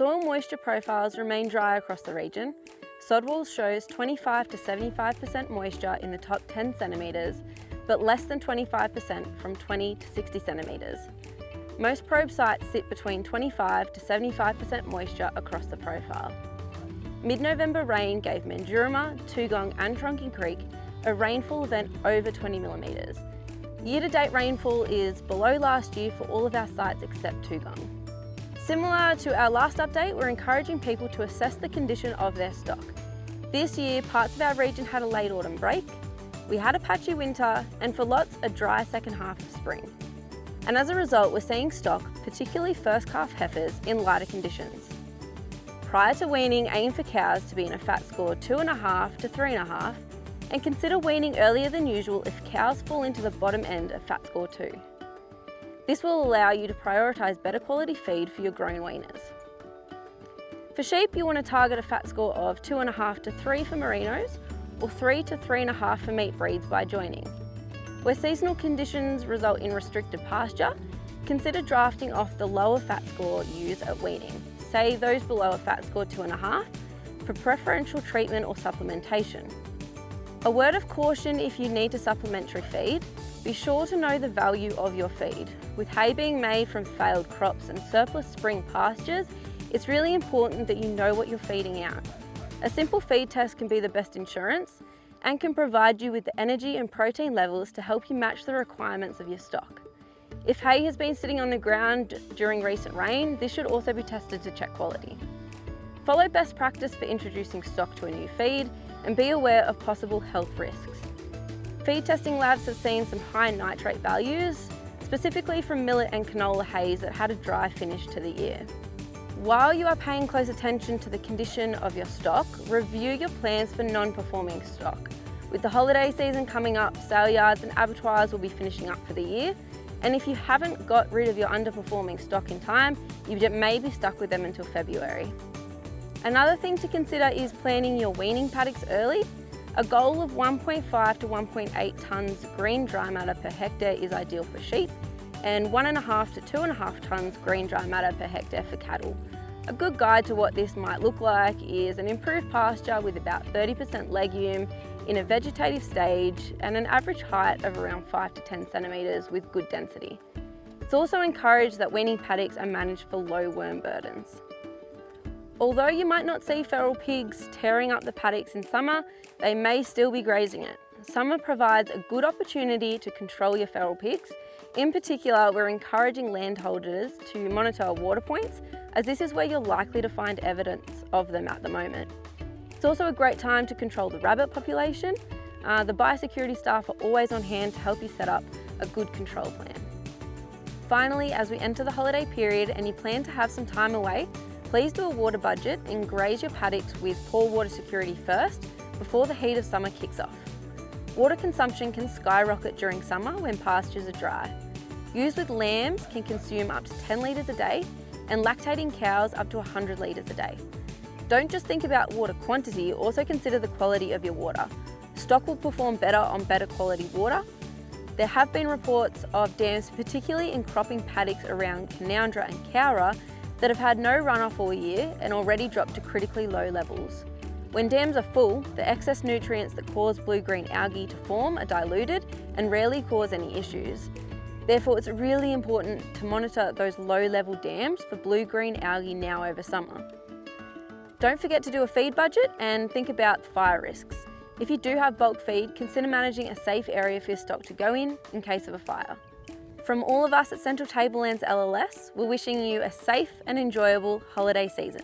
soil moisture profiles remain dry across the region. Sod walls shows 25 to 75% moisture in the top 10 centimetres, but less than 25% from 20 to 60 centimetres. Most probe sites sit between 25 to 75% moisture across the profile. Mid-November rain gave Mandurama, Toogong and Trunkey Creek a rainfall event over 20 millimetres. Year-to-date rainfall is below last year for all of our sites except Toogong. Similar to our last update, we're encouraging people to assess the condition of their stock. This year, parts of our region had a late autumn break, we had a patchy winter, and for lots, a dry second half of spring. And as a result, we're seeing stock, particularly first calf heifers, in lighter conditions. Prior to weaning, aim for cows to be in a fat score 2.5 to 3.5, and consider weaning earlier than usual if cows fall into the bottom end of fat score 2. This will allow you to prioritise better quality feed for your grown weaners. For sheep, you want to target a fat score of 2.5 to 3 for Merinos, or 3 to 3.5 for meat breeds by joining. Where seasonal conditions result in restricted pasture, consider drafting off the lower fat score used at weaning, say those below a fat score 2.5, for preferential treatment or supplementation. A word of caution: if you need to supplementary feed, be sure to know the value of your feed. With hay being made from failed crops and surplus spring pastures, it's really important that you know what you're feeding out. A simple feed test can be the best insurance and can provide you with the energy and protein levels to help you match the requirements of your stock. If hay has been sitting on the ground during recent rain, this should also be tested to check quality. Follow best practice for introducing stock to a new feed and be aware of possible health risks. Feed testing labs have seen some high nitrate values, specifically from millet and canola hays that had a dry finish to the year. While you are paying close attention to the condition of your stock, review your plans for non-performing stock. With the holiday season coming up, sale yards and abattoirs will be finishing up for the year, and if you haven't got rid of your underperforming stock in time, you may be stuck with them until February. Another thing to consider is planning your weaning paddocks early. A goal of 1.5 to 1.8 tonnes green dry matter per hectare is ideal for sheep, and 1.5 to 2.5 tonnes green dry matter per hectare for cattle. A good guide to what this might look like is an improved pasture with about 30% legume in a vegetative stage and an average height of around 5 to 10 centimetres with good density. It's also encouraged that weaning paddocks are managed for low worm burdens. Although you might not see feral pigs tearing up the paddocks in summer, they may still be grazing it. Summer provides a good opportunity to control your feral pigs. In particular, we're encouraging landholders to monitor water points, as this is where you're likely to find evidence of them at the moment. It's also a great time to control the rabbit population. The biosecurity staff are always on hand to help you set up a good control plan. Finally, as we enter the holiday period and you plan to have some time away, please do a water budget and graze your paddocks with poor water security first before the heat of summer kicks off. Water consumption can skyrocket during summer when pastures are dry. Ewes with lambs can consume up to 10 litres a day and lactating cows up to 100 litres a day. Don't just think about water quantity, also consider the quality of your water. Stock will perform better on better quality water. There have been reports of dams, particularly in cropping paddocks around Canoundra and Cowra, that have had no runoff all year and already dropped to critically low levels. When dams are full, the excess nutrients that cause blue-green algae to form are diluted and rarely cause any issues. Therefore, it's really important to monitor those low-level dams for blue-green algae now over summer. Don't forget to do a feed budget and think about fire risks. If you do have bulk feed, consider managing a safe area for your stock to go in case of a fire. From all of us at Central Tablelands LLS, we're wishing you a safe and enjoyable holiday season.